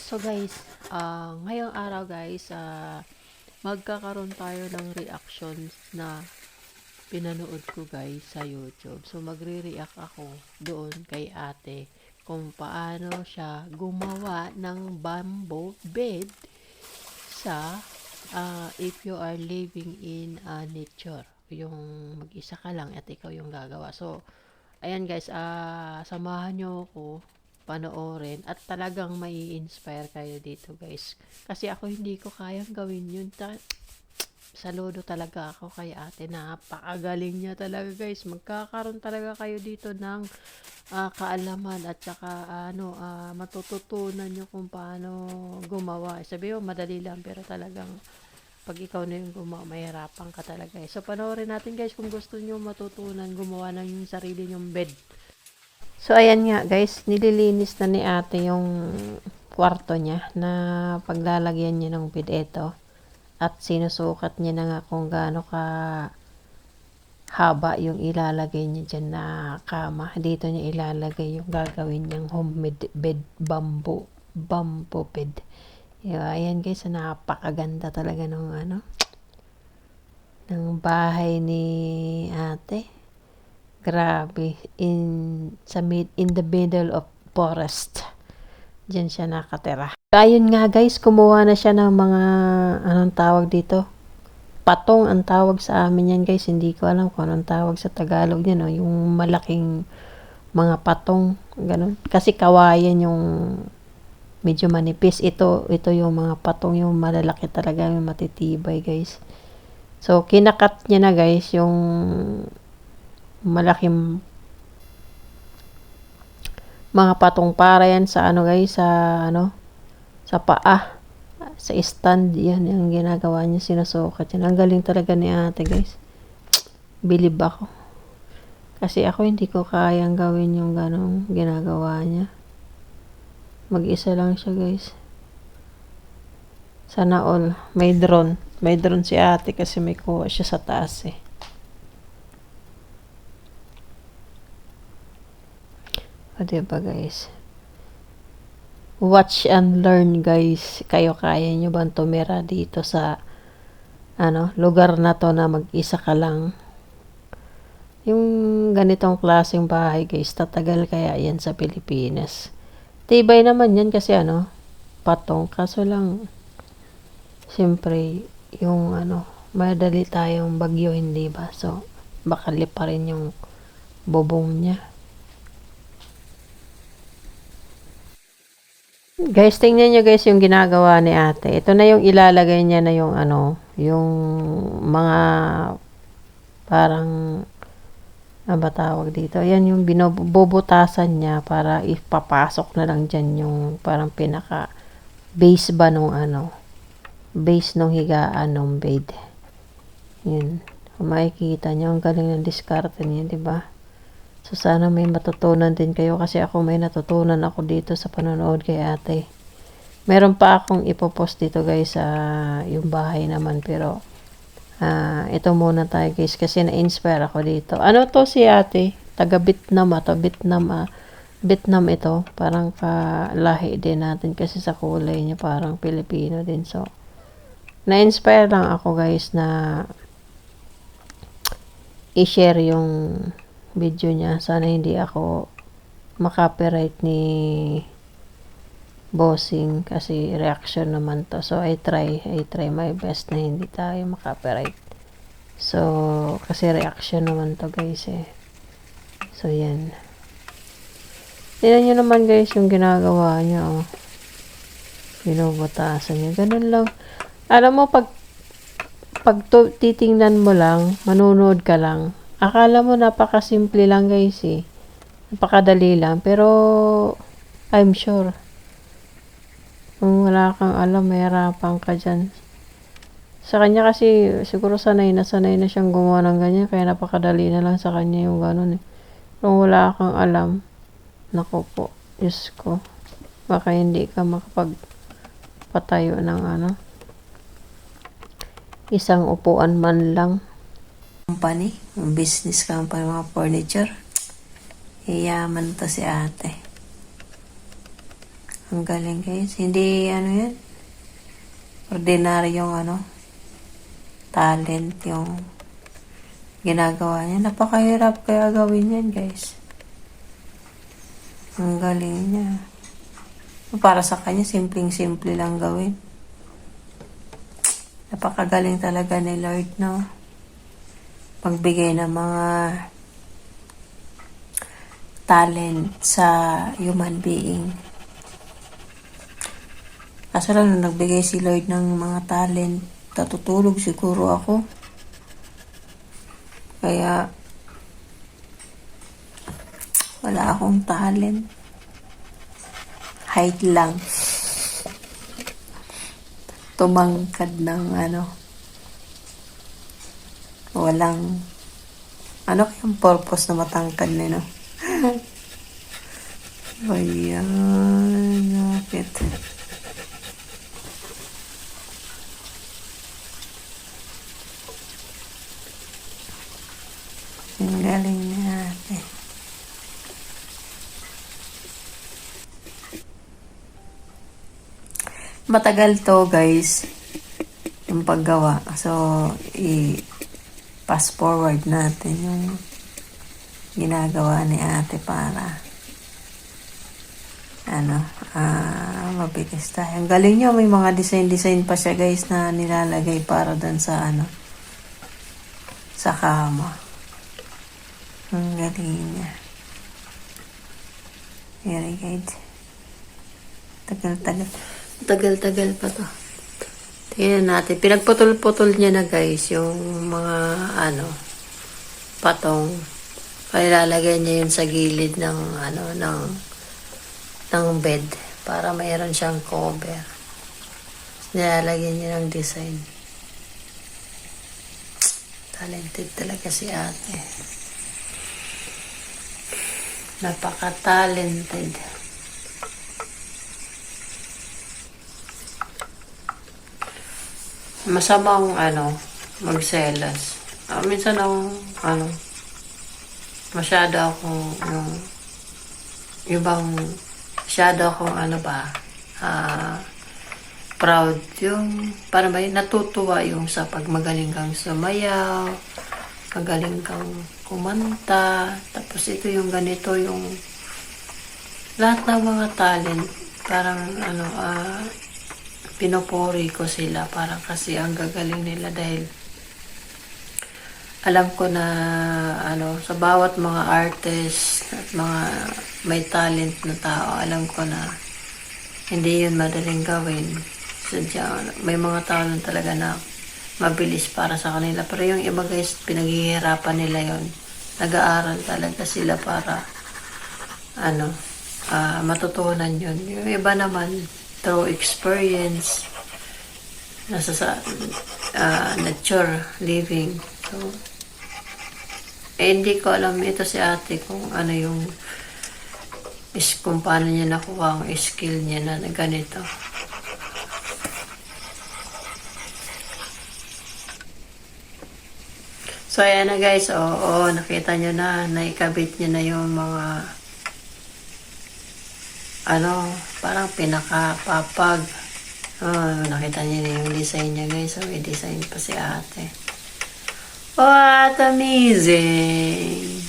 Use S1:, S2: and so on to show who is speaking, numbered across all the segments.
S1: So guys, ngayong araw guys, magkakaroon tayo ng reactions na pinanood ko guys sa YouTube. So magre-react ako doon kay ate kung paano siya gumawa ng bamboo bed sa if you are living in nature. Yung mag-isa ka lang at ikaw yung gagawa. So ayan guys, samahan nyo ako panoorin at talagang mai-inspire kayo dito guys. Kasi ako hindi ko kayang gawin yun. Saludo talaga ako kay ate. Napakagaling niya talaga guys. Magkakaroon talaga kayo dito ng kaalaman at saka matututunan nyo kung paano gumawa. Sabi mo, madali lang pero talagang pag ikaw na yung gumawa, mahirapan ka talaga. So, panoorin natin guys kung gusto nyo matutunan gumawa ng yung sarili nyong bed. So, ayan nga guys, nililinis na ni ate yung kwarto niya na paglalagyan niya ng bed ito. At sinusukat niya na nga kung gaano ka haba yung ilalagay niya dyan na kama. Dito niya ilalagay yung gagawin niyang homemade bed, bamboo bed. Ayan guys, napakaganda talaga ng bahay ni ate. Grabe, in the middle of forest. Diyan siya nakatira. Ayun nga guys, kumuha na siya ng mga, anong tawag dito? Patong ang tawag sa amin yan guys. Hindi ko alam kung anong tawag sa Tagalog yan. No? Yung malaking mga patong. Ganun. Kasi kawayan yung medyo manipis. Ito yung mga patong, yung malalaki talaga, yung matitibay guys. So, kinakat niya na guys yung malaking mga patong para yan sa guys, sa paa, sa stand. Yan yung ginagawa niya, sinusukat yan. Ang galing talaga ni ate guys. Bilib ako. Kasi ako hindi ko kayang gawin yung ganong ginagawa niya. Mag-isa lang siya guys. Sana all. May drone. May drone si ate kasi may kuha siya sa taas eh. O diba guys? Watch and learn guys. Kayo kaya nyo bang tumira dito sa lugar na to na mag-isa ka lang? Yung ganitong klaseng bahay guys, tatagal kaya yan sa Pilipinas. Tibay naman yan kasi patong. Kaso lang, siyempre, yung madali tayong bagyo, hindi ba? So, baka lipa rin yung bubong niya. Guys, tingnan nyo guys yung ginagawa ni ate. Ito na yung ilalagay niya na yung yung mga parang ba tawag dito. Yan yung binubutasan niya para ipapasok na lang dyan yung parang pinaka base ba nung base nung higaan nung bed. Yan. Kung makikita nyo, ang galing ng diskarte niya, diba? So, sana may matutunan din kayo kasi ako may natutunan ako dito sa panonood kay ate. Meron pa akong ipopost dito guys sa yung bahay naman pero ito muna tayo guys kasi na-inspire ako dito. Ano to si ate? Taga Vietnam Vietnam ito. Parang kalahi din natin kasi sa kulay niya parang Pilipino din. So, na-inspire lang ako guys na i-share yung video niya. Sana hindi ako makopyright ni bossing kasi reaction naman to. So, I try my best na hindi tayo makopyright. So, kasi reaction naman to guys eh. So, yan. Tignan nyo naman guys yung ginagawa niya binubutasan niya. Ganun lang. Alam mo, pag titingnan mo lang, manunood ka lang, akala mo napakasimple lang guys eh. Napakadali lang. Pero, I'm sure, kung wala kang alam, mahirapan ka dyan. Sa kanya kasi, siguro sanay na siyang gumawa ng ganyan. Kaya napakadali na lang sa kanya yung gano'n eh. Kung wala kang alam, naku po, Diyos ko. Baka hindi ka makapagpatayo ng isang upuan man lang. Company, business company, mga furniture. Iyaman to si ate.
S2: Ang galing guys. Hindi ano yan. Ordinaryong talent yung ginagawa niya. Napakahirap kaya gawin yan guys. Ang galing niya. Para sa kanya, simpleng-simple lang gawin. Napakagaling talaga ni Lord, no? Pagbigay ng mga talent sa human being. Kaso lang, nung nagbigay si Lord ng mga talent, natutulog siguro ako. Kaya, wala akong talent. Height lang. Tumangkad ng walang, kayang purpose na matangkad na, no? Ayan, bakit? Ang galing natin. Matagal to guys, yung paggawa. So, i-pass forward natin yung ginagawa ni ate para mabilis tayo. Ang galing nyo, may mga design pa siya guys na nilalagay para doon sa sa kama. Ang galing niya. Very good. Tagal pa to. Tingnan natin. Pinagputol-putol niya na guys yung mga patong. Kaya lalagay niya yun sa gilid ng ng bed para mayroon siyang cover. Nilalagyan niya ng design. Talented talaga si ate. Napaka-talented. Masamang magselas. Minsan masyado akong masyado akong proud yung para ba natutuwa yung sa pag magaling kang sumayaw, magaling kang kumanta, tapos ito yung ganito yung lahat ng mga talent parang pinupuri ko sila parang kasi ang gagaling nila dahil alam ko na sa bawat mga artist at mga may talent na tao, alam ko na hindi yun madaling gawin. Sadya, may mga tao lang talaga na mabilis para sa kanila. Pero yung iba guys, pinaghihirapan nila yon. Nag-aaral talaga sila para matutunan yun. Yung iba naman, through experience, nasa sa nature living. So, hindi ko alam ito si ate kung kung paano niya nakuha ang skill niya na ganito. So, ayan na guys. Oo, nakita nyo na. Naikabit niya na yung mga parang pinakapapag. Oh, nakita niyo na yung design niya guys. So, may design pa si ate. What amazing!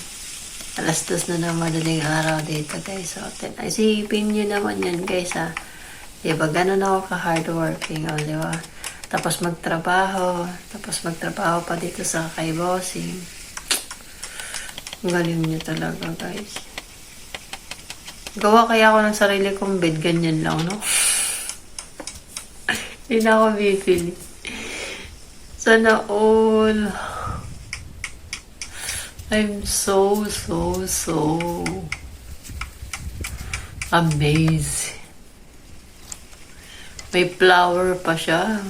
S2: Alas 2 na ng madaling araw dito guys. So, isipin nyo naman yan guys ha. Diba, ganun ako ka-hardworking. O, diba? Tapos magtrabaho pa dito sa kay bossing. Ang galing niya talaga guys. Gawa kaya ako ng sarili kong bed, ganyan lang, no? Hindi na ako bibili. Sana all. I'm so amazed. May flower pa siya.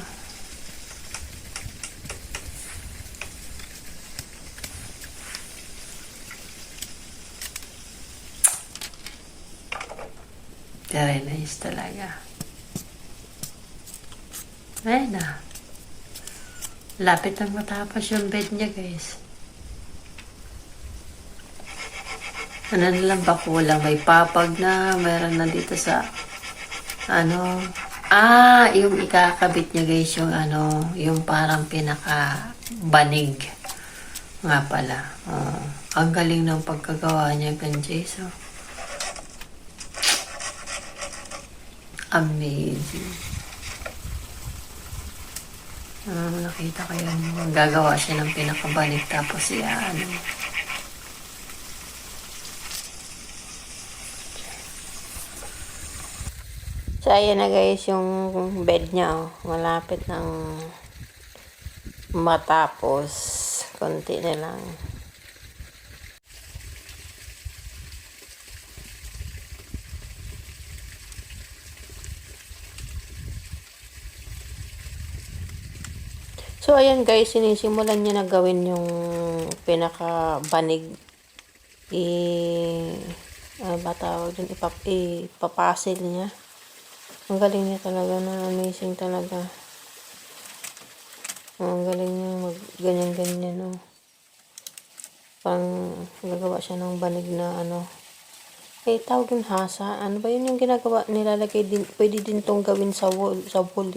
S2: Very nice talaga. Ayun na. Lapit lang matapos yung bed niya, guys. Ano na lang ba kulang? May papag na. Meron na dito sa Ano, yung ikakabit niya guys, yung ano, yung parang pinaka-banig. Nga pala. Ang galing ng pagkagawa niya, ganjay. So, amazing. Nakita ko yun. Gagawa siya ng pinakabanig tapos ano. So, ayan na guys, yung bed niya, oh. Malapit ng matapos. Konti na lang. So, ayan guys, sinisimulan niya na gawin yung pinaka-banig. Ano ba tawag dun? Ipapasil niya. Ang galing niya talaga na amazing talaga. Ang galing niya mag ganyan-ganyan, no. Parang gagawa siya ng banig na ano. Tawag yung hasa. Ano ba yun yung ginagawa? Nilalagay din, pwede din tong gawin sa wall,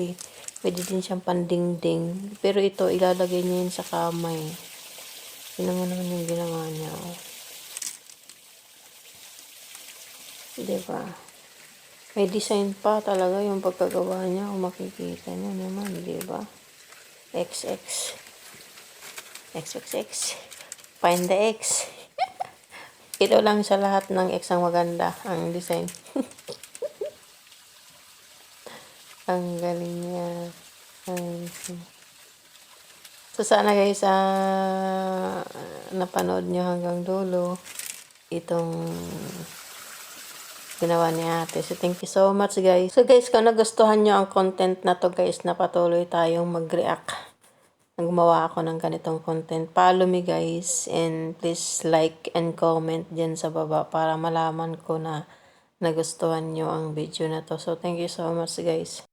S2: eh. Pwede din siyang pandingding. Pero ito, ilalagay niya yun sa kamay. Yun naman yung ginawa niya, oh. Diba? May design pa talaga yung pagkagawa niya. Kung makikita niyo naman, diba? XX. XXX. Find the X. Ito lang sa lahat ng X ang maganda, ang design. Ang galing niya. So, sana guys, napanood nyo hanggang dulo itong ginawa ni ate. So, thank you so much guys. So guys, kung nagustuhan nyo ang content na to guys, na patuloy tayong mag-react. Gumawa ako ng ganitong content. Follow me guys, and please like and comment dyan sa baba para malaman ko na nagustuhan nyo ang video na to. So, thank you so much guys.